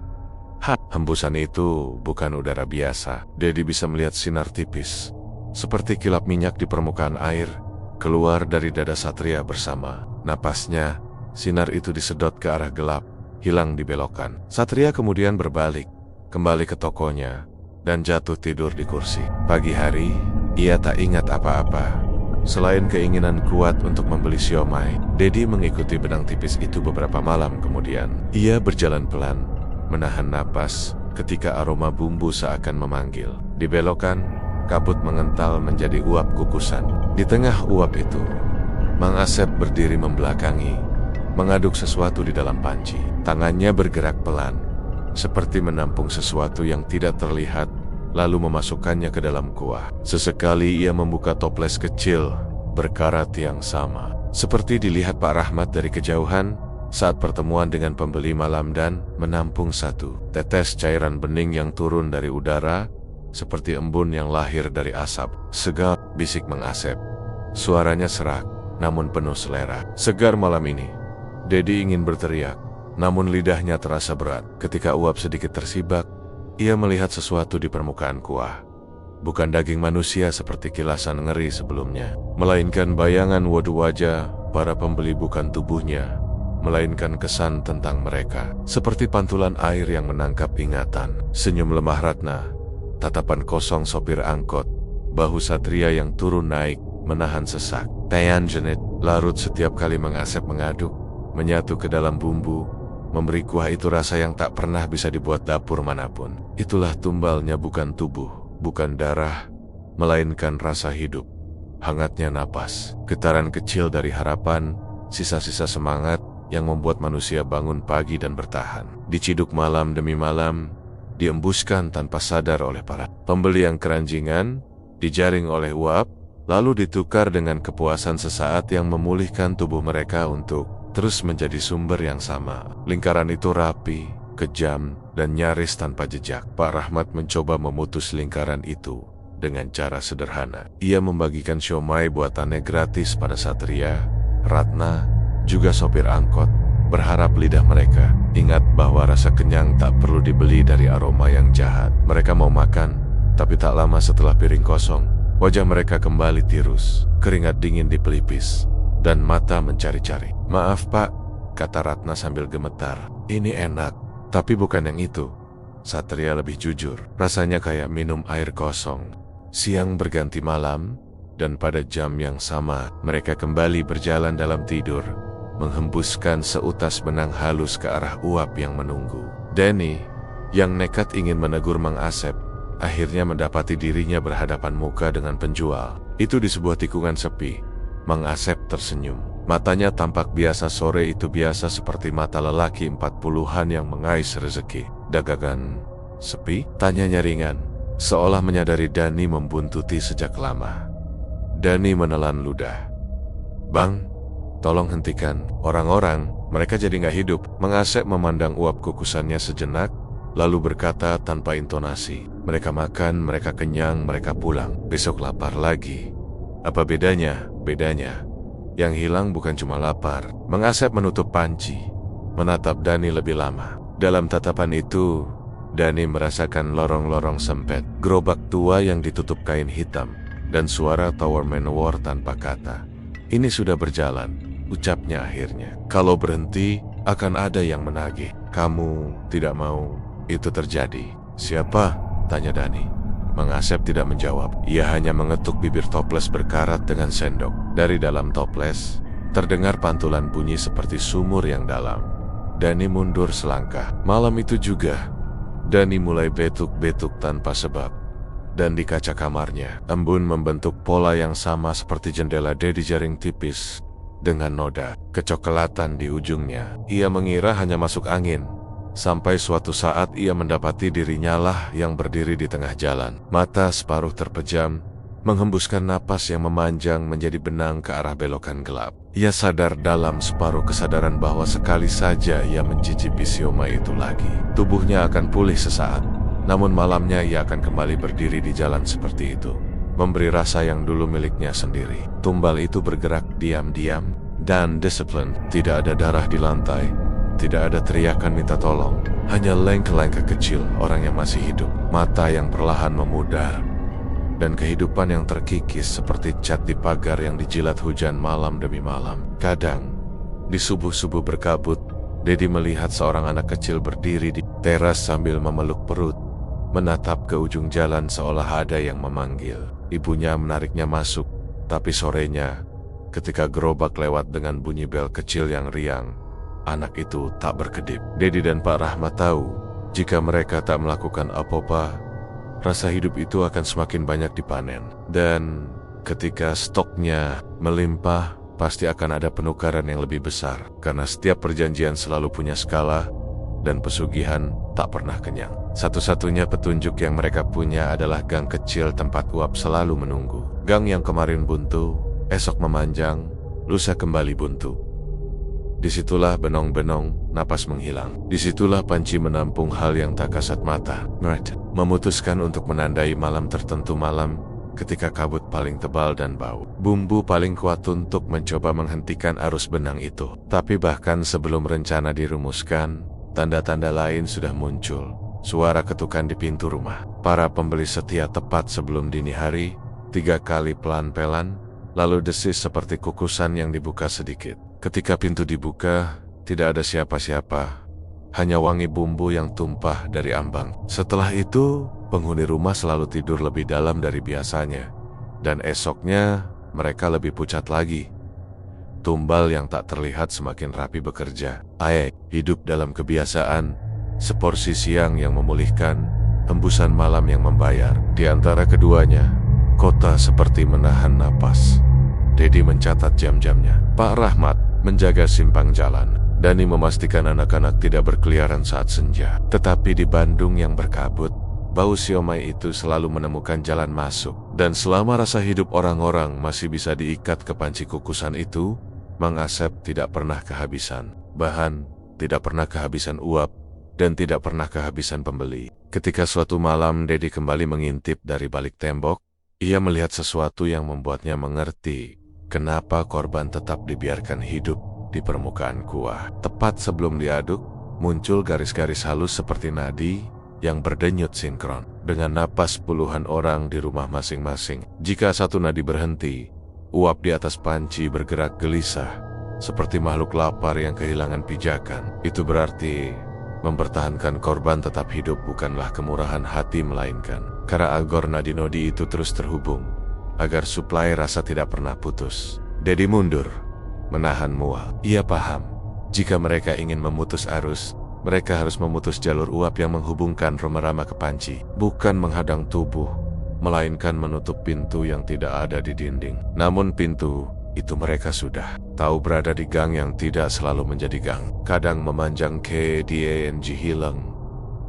Hembusan itu bukan udara biasa. Dedi bisa melihat sinar tipis, seperti kilap minyak di permukaan air, keluar dari dada Satria bersama napasnya. Sinar itu disedot ke arah gelap, hilang di belokan. Satria kemudian berbalik, kembali ke tokonya, dan jatuh tidur di kursi. Pagi hari, ia tak ingat apa-apa, selain keinginan kuat untuk membeli siomay. Dedi mengikuti benang tipis itu beberapa malam kemudian. Ia berjalan pelan, menahan napas ketika aroma bumbu seakan memanggil. Di belokan, kabut mengental menjadi uap kukusan. Di tengah uap itu, Mang Asep berdiri membelakangi, mengaduk sesuatu di dalam panci. Tangannya bergerak pelan, seperti menampung sesuatu yang tidak terlihat, lalu memasukkannya ke dalam kuah. Sesekali ia membuka toples kecil berkarat yang sama, seperti dilihat Pak Rahmat dari kejauhan saat pertemuan dengan pembeli malam, dan menampung satu tetes cairan bening yang turun dari udara, seperti embun yang lahir dari asap. Segar, bisik Mang Asep. Suaranya serak, namun penuh selera. Segar malam ini. Dedi ingin berteriak, namun lidahnya terasa berat. Ketika uap sedikit tersibak, ia melihat sesuatu di permukaan kuah. Bukan daging manusia seperti kilasan ngeri sebelumnya, melainkan bayangan wajah para pembeli, bukan tubuhnya, melainkan kesan tentang mereka. Seperti pantulan air yang menangkap ingatan. Senyum lemah Ratna, tatapan kosong sopir angkot, bahu Satria yang turun naik, menahan sesak. Tean Jenet larut setiap kali Mang Asep mengaduk, menyatu ke dalam bumbu, memberi kuah itu rasa yang tak pernah bisa dibuat dapur manapun. Itulah tumbalnya, bukan tubuh, bukan darah, melainkan rasa hidup. Hangatnya napas, getaran kecil dari harapan, sisa-sisa semangat yang membuat manusia bangun pagi dan bertahan. Diciduk malam demi malam, diembuskan tanpa sadar oleh para pembeli yang keranjingan, dijaring oleh uap, lalu ditukar dengan kepuasan sesaat yang memulihkan tubuh mereka untuk terus menjadi sumber yang sama. Lingkaran itu rapi, kejam, dan nyaris tanpa jejak. Pak Rahmat mencoba memutus lingkaran itu dengan cara sederhana. Ia membagikan siomay buatannya gratis pada Satria, Ratna, juga sopir angkot, berharap lidah mereka ingat bahwa rasa kenyang tak perlu dibeli dari aroma yang jahat. Mereka mau makan, tapi tak lama setelah piring kosong, wajah mereka kembali tirus, keringat dingin di pelipis, dan mata mencari-cari. "Maaf Pak," kata Ratna sambil gemetar. "Ini enak, tapi bukan yang itu." Satria lebih jujur, rasanya kayak minum air kosong. Siang berganti malam, dan pada jam yang sama, mereka kembali berjalan dalam tidur, menghembuskan seutas benang halus ke arah uap yang menunggu. Denny, yang nekat ingin menegur Mang Asep, akhirnya mendapati dirinya berhadapan muka dengan penjual. Itu di sebuah tikungan sepi. Mang Asep tersenyum. Matanya tampak biasa, sore itu biasa seperti mata lelaki 40-an yang mengais rezeki. "Dagangan sepi?" tanyanya ringan, seolah menyadari Dani membuntuti sejak lama. Dani menelan ludah. "Bang, tolong hentikan. Orang-orang, mereka jadi nggak hidup." Mang Asep memandang uap kukusannya sejenak, lalu berkata tanpa intonasi, "Mereka makan, mereka kenyang, mereka pulang. Besok lapar lagi. Apa bedanya? Bedanya, yang hilang bukan cuma lapar." Mang Asep menutup panci, menatap Dani lebih lama. Dalam tatapan itu, Dani merasakan lorong-lorong sempit, gerobak tua yang ditutup kain hitam, dan suara Tower Manowar tanpa kata. "Ini sudah berjalan," ucapnya akhirnya. "Kalau berhenti, akan ada yang menagih. Kamu tidak mau itu terjadi." "Siapa?" tanya Dani. Mang Asep tidak menjawab. Ia hanya mengetuk bibir toples berkarat dengan sendok. Dari dalam toples, terdengar pantulan bunyi seperti sumur yang dalam. Dani mundur selangkah. Malam itu juga, Dani mulai betuk-betuk tanpa sebab. Dan di kaca kamarnya, embun membentuk pola yang sama seperti jendela di jaring tipis, dengan noda kecoklatan di ujungnya. Ia mengira hanya masuk angin, sampai suatu saat ia mendapati dirinya lah yang berdiri di tengah jalan. Mata separuh terpejam, menghembuskan napas yang memanjang menjadi benang ke arah belokan gelap. Ia sadar dalam separuh kesadaran bahwa sekali saja ia mencicipi siomay itu lagi, tubuhnya akan pulih sesaat. Namun malamnya ia akan kembali berdiri di jalan seperti itu, memberi rasa yang dulu miliknya sendiri. Tumbal itu bergerak diam-diam dan disiplin. Tidak ada darah di lantai, tidak ada teriakan minta tolong, hanya langkah-langkah kecil orang yang masih hidup, mata yang perlahan memudar, dan kehidupan yang terkikis seperti cat di pagar yang dijilat hujan malam demi malam. Kadang, di subuh-subuh berkabut, Dedi melihat seorang anak kecil berdiri di teras sambil memeluk perut, menatap ke ujung jalan seolah ada yang memanggil. Ibunya menariknya masuk, tapi sorenya, ketika gerobak lewat dengan bunyi bel kecil yang riang, anak itu tak berkedip. Dedi dan Pak Rahmat tahu, jika mereka tak melakukan apa-apa, rasa hidup itu akan semakin banyak dipanen. Dan ketika stoknya melimpah, pasti akan ada penukaran yang lebih besar. Karena setiap perjanjian selalu punya skala, dan pesugihan tak pernah kenyang. Satu-satunya petunjuk yang mereka punya adalah gang kecil tempat uap selalu menunggu. Gang yang kemarin buntu, esok memanjang, lusa kembali buntu. Disitulah benong-benong, napas menghilang. Disitulah panci menampung hal yang tak kasat mata. Memutuskan untuk menandai malam tertentu, malam ketika kabut paling tebal dan bau. Bumbu paling kuat untuk mencoba menghentikan arus benang itu. Tapi bahkan sebelum rencana dirumuskan, tanda-tanda lain sudah muncul. Suara ketukan di pintu rumah. Para pembeli setia tepat sebelum dini hari, 3 kali pelan-pelan, lalu desis seperti kukusan yang dibuka sedikit. Ketika pintu dibuka, tidak ada siapa-siapa, hanya wangi bumbu yang tumpah dari ambang. Setelah itu, penghuni rumah selalu tidur lebih dalam dari biasanya, dan esoknya mereka lebih pucat lagi. Tumbal yang tak terlihat semakin rapi bekerja. Hidup dalam kebiasaan, seporsi siang yang memulihkan, hembusan malam yang membayar. Di antara keduanya, kota seperti menahan napas. Dedi mencatat jam-jamnya. Pak Rahmat menjaga simpang jalan. Dani memastikan anak-anak tidak berkeliaran saat senja. Tetapi di Bandung yang berkabut, bau siomay itu selalu menemukan jalan masuk. Dan selama rasa hidup orang-orang masih bisa diikat ke panci kukusan itu, Mang Asep tidak pernah kehabisan. Bahan, tidak pernah kehabisan uap, dan tidak pernah kehabisan pembeli. Ketika suatu malam Dedi kembali mengintip dari balik tembok, ia melihat sesuatu yang membuatnya mengerti kenapa korban tetap dibiarkan hidup di permukaan kuah. Tepat sebelum diaduk, muncul garis-garis halus seperti nadi yang berdenyut sinkron dengan napas puluhan orang di rumah masing-masing. Jika satu nadi berhenti, uap di atas panci bergerak gelisah, seperti makhluk lapar yang kehilangan pijakan. Itu berarti mempertahankan korban tetap hidup bukanlah kemurahan hati, melainkan cara agar nadi-nadi itu terus terhubung, agar suplai rasa tidak pernah putus. Dedi mundur, menahan mual. Ia paham, jika mereka ingin memutus arus, mereka harus memutus jalur uap yang menghubungkan Roma-Rama ke panci. Bukan menghadang tubuh, melainkan menutup pintu yang tidak ada di dinding. Namun pintu itu mereka sudah tahu berada di gang yang tidak selalu menjadi gang. Kadang memanjang ke DANG hilang,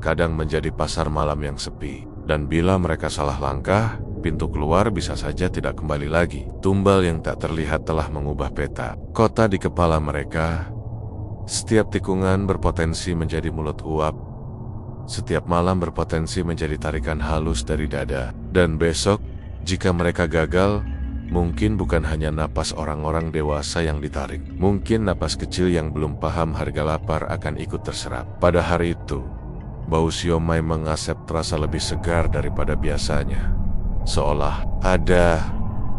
kadang menjadi pasar malam yang sepi. Dan bila mereka salah langkah, pintu keluar bisa saja tidak kembali lagi. Tumbal yang tak terlihat telah mengubah peta kota di kepala mereka. Setiap tikungan berpotensi menjadi mulut uap. Setiap malam berpotensi menjadi tarikan halus dari dada. Dan besok, jika mereka gagal, mungkin bukan hanya napas orang-orang dewasa yang ditarik. Mungkin napas kecil yang belum paham harga lapar akan ikut terserap. Pada hari itu, bau siomay Mang Asep terasa lebih segar daripada biasanya. Seolah ada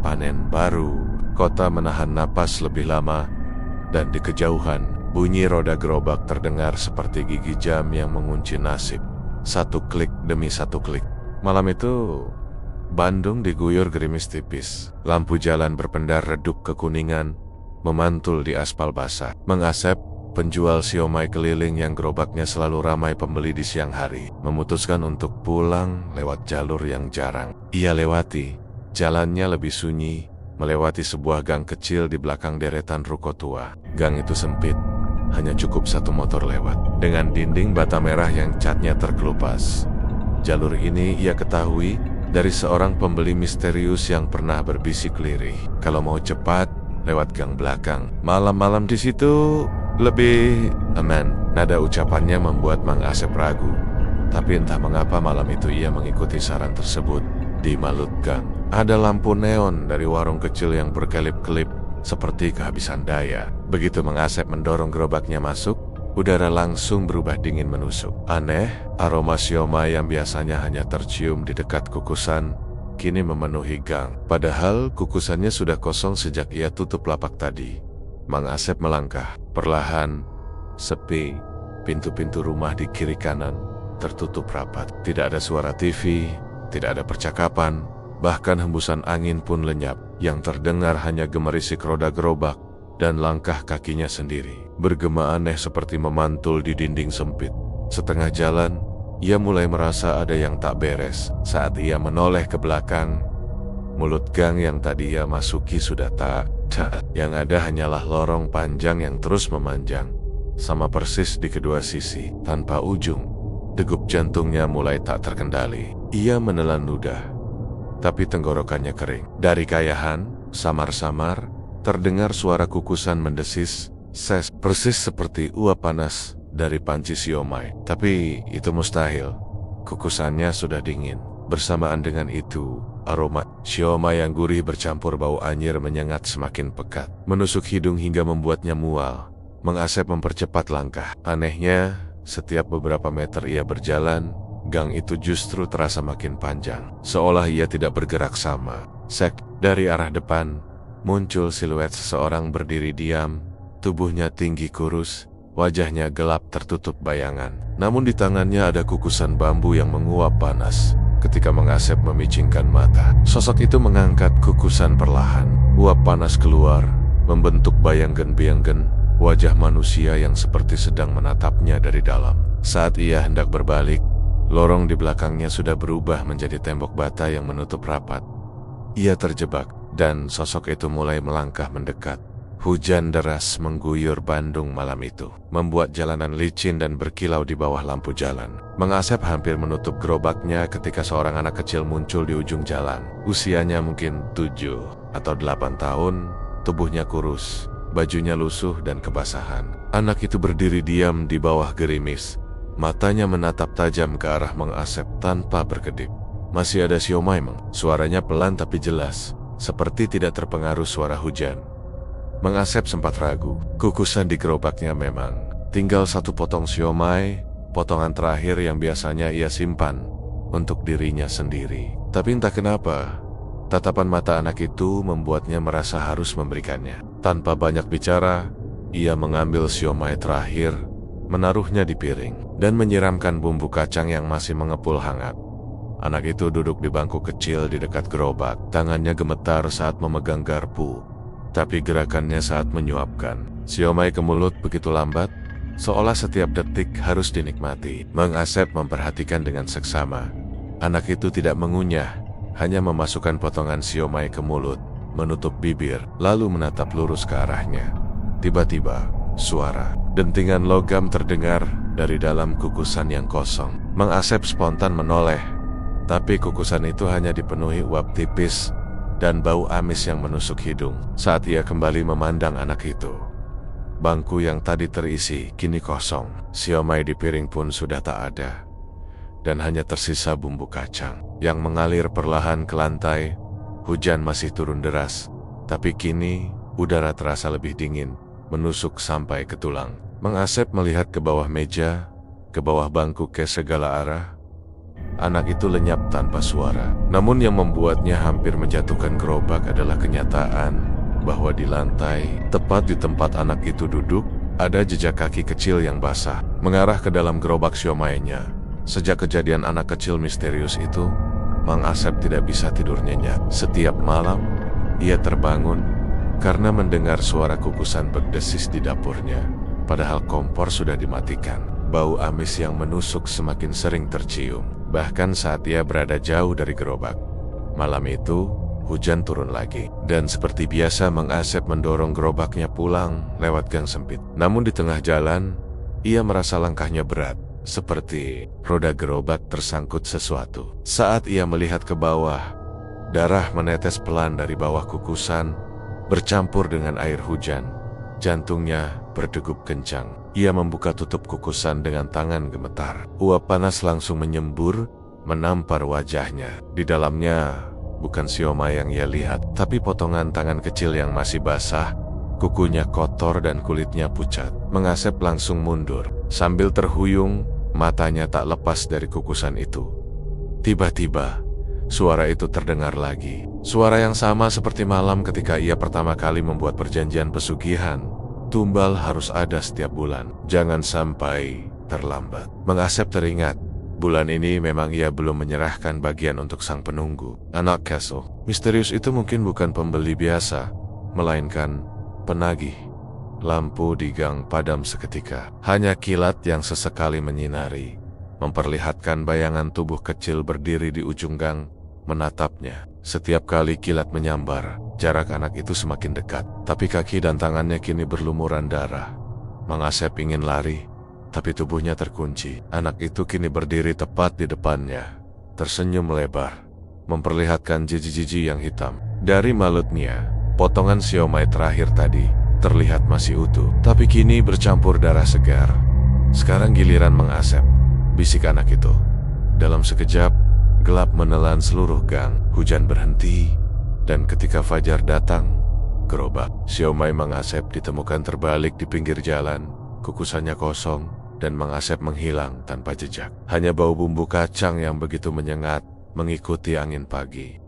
panen baru. Kota menahan napas lebih lama, dan di kejauhan, bunyi roda gerobak terdengar seperti gigi jam yang mengunci nasib. Satu klik demi satu klik. Malam itu, Bandung diguyur gerimis tipis. Lampu jalan berpendar redup kekuningan, memantul di aspal basah. Mang Asep, penjual siomay keliling yang gerobaknya selalu ramai pembeli di siang hari, memutuskan untuk pulang lewat jalur yang jarang ia lewati. Jalannya lebih sunyi, melewati sebuah gang kecil di belakang deretan ruko tua. Gang itu sempit, hanya cukup satu motor lewat, dengan dinding bata merah yang catnya terkelupas. Jalur ini ia ketahui dari seorang pembeli misterius yang pernah berbisik lirih, kalau mau cepat, lewat gang belakang. Malam-malam di situ lebih aman. Nada ucapannya membuat Mang Asep ragu. Tapi entah mengapa malam itu ia mengikuti saran tersebut. Di malut gang, ada lampu neon dari warung kecil yang berkelip-kelip seperti kehabisan daya. Begitu Mang Asep mendorong gerobaknya masuk, udara langsung berubah dingin menusuk. Aneh, aroma siomay yang biasanya hanya tercium di dekat kukusan, kini memenuhi gang. Padahal kukusannya sudah kosong sejak ia tutup lapak tadi. Mang Asep melangkah. Perlahan, sepi, pintu-pintu rumah di kiri kanan tertutup rapat. Tidak ada suara TV, tidak ada percakapan, bahkan hembusan angin pun lenyap. Yang terdengar hanya gemerisik roda gerobak dan langkah kakinya sendiri. Bergema aneh seperti memantul di dinding sempit. Setengah jalan, ia mulai merasa ada yang tak beres. Saat ia menoleh ke belakang, mulut gang yang tadi ia masuki sudah tak. Yang ada hanyalah lorong panjang yang terus memanjang, sama persis di kedua sisi, tanpa ujung. Degup jantungnya mulai tak terkendali. Ia menelan ludah, tapi tenggorokannya kering. Dari kayahan, samar-samar, terdengar suara kukusan mendesis, ses, persis seperti uap panas dari panci siomay. Tapi itu mustahil. Kukusannya sudah dingin. Bersamaan dengan itu, aroma siomay yang gurih bercampur bau anyir menyengat semakin pekat, menusuk hidung hingga membuatnya mual. Mang Asep mempercepat langkah. Anehnya, setiap beberapa meter ia berjalan, gang itu justru terasa makin panjang, seolah ia tidak bergerak sama. Sek, dari arah depan, muncul siluet seseorang berdiri diam, tubuhnya tinggi kurus, wajahnya gelap tertutup bayangan. Namun di tangannya ada kukusan bambu yang menguap panas. Ketika Mang Asep memicingkan mata, sosok itu mengangkat kukusan perlahan. Uap panas keluar, membentuk bayang-gen, wajah manusia yang seperti sedang menatapnya dari dalam. Saat ia hendak berbalik, lorong di belakangnya sudah berubah menjadi tembok bata yang menutup rapat. Ia terjebak, dan sosok itu mulai melangkah mendekat. Hujan deras mengguyur Bandung malam itu, membuat jalanan licin dan berkilau di bawah lampu jalan. Mang Asep hampir menutup gerobaknya ketika seorang anak kecil muncul di ujung jalan. Usianya mungkin 7 atau 8 tahun, tubuhnya kurus, bajunya lusuh dan kebasahan. Anak itu berdiri diam di bawah gerimis, matanya menatap tajam ke arah Mang Asep tanpa berkedip. "Masih ada siomay, Mang?" Suaranya pelan tapi jelas, seperti tidak terpengaruh suara hujan. Mang Asep sempat ragu. Kukusan di gerobaknya memang tinggal satu potong siomay, potongan terakhir yang biasanya ia simpan untuk dirinya sendiri. Tapi entah kenapa, tatapan mata anak itu membuatnya merasa harus memberikannya. Tanpa banyak bicara, ia mengambil siomay terakhir, menaruhnya di piring, dan menyiramkan bumbu kacang yang masih mengepul hangat. Anak itu duduk di bangku kecil di dekat gerobak. Tangannya gemetar saat memegang garpu, tapi gerakannya saat menyuapkan siomay ke mulut begitu lambat, seolah setiap detik harus dinikmati. Mang Asep memperhatikan dengan seksama. Anak itu tidak mengunyah, hanya memasukkan potongan siomay ke mulut, menutup bibir, lalu menatap lurus ke arahnya. Tiba-tiba, suara dentingan logam terdengar dari dalam kukusan yang kosong. Mang Asep spontan menoleh, tapi kukusan itu hanya dipenuhi uap tipis dan bau amis yang menusuk hidung. Saat ia kembali memandang anak itu, bangku yang tadi terisi kini kosong. Siomay di piring pun sudah tak ada, dan hanya tersisa bumbu kacang yang mengalir perlahan ke lantai. Hujan masih turun deras, tapi kini udara terasa lebih dingin, menusuk sampai ke tulang. Mang Asep melihat ke bawah meja, ke bawah bangku, ke segala arah. Anak itu lenyap tanpa suara. Namun yang membuatnya hampir menjatuhkan gerobak adalah kenyataan bahwa di lantai, tepat di tempat anak itu duduk, ada jejak kaki kecil yang basah mengarah ke dalam gerobak siomaynya. Sejak kejadian anak kecil misterius itu, Mang Asep tidak bisa tidur nyenyak. Setiap malam, ia terbangun karena mendengar suara kukusan berdesis di dapurnya, padahal kompor sudah dimatikan. Bau amis yang menusuk semakin sering tercium, bahkan saat ia berada jauh dari gerobak. Malam itu, hujan turun lagi, dan seperti biasa Mang Asep mendorong gerobaknya pulang lewat gang sempit. Namun di tengah jalan, ia merasa langkahnya berat, seperti roda gerobak tersangkut sesuatu. Saat ia melihat ke bawah, darah menetes pelan dari bawah kukusan, bercampur dengan air hujan. Jantungnya berdegup kencang. Ia membuka tutup kukusan dengan tangan gemetar. Uap panas langsung menyembur, menampar wajahnya. Di dalamnya bukan siomay yang ia lihat, tapi potongan tangan kecil yang masih basah. Kukunya kotor dan kulitnya pucat. Mang Asep langsung mundur. Sambil terhuyung, matanya tak lepas dari kukusan itu. Tiba-tiba, suara itu terdengar lagi. Suara yang sama seperti malam ketika ia pertama kali membuat perjanjian pesugihan. Tumbal harus ada setiap bulan. Jangan sampai terlambat. Mang Asep teringat, bulan ini memang ia belum menyerahkan bagian untuk sang penunggu. Anak Castle. Misterius itu mungkin bukan pembeli biasa, melainkan penagih. Lampu di gang padam seketika. Hanya kilat yang sesekali menyinari, memperlihatkan bayangan tubuh kecil berdiri di ujung gang, menatapnya. Setiap kali kilat menyambar, jarak anak itu semakin dekat. Tapi kaki dan tangannya kini berlumuran darah. Mang Asep ingin lari, tapi tubuhnya terkunci. Anak itu kini berdiri tepat di depannya, tersenyum lebar, memperlihatkan jiji-jiji yang hitam. Dari malutnya, potongan siomay terakhir tadi terlihat masih utuh, tapi kini bercampur darah segar. Sekarang giliran Mang Asep, bisik anak itu. Dalam sekejap, gelap menelan seluruh gang. Hujan berhenti, dan ketika fajar datang, gerobak siomay Mang Asep ditemukan terbalik di pinggir jalan. Kukusannya kosong, dan Mang Asep menghilang tanpa jejak. Hanya bau bumbu kacang yang begitu menyengat mengikuti angin pagi.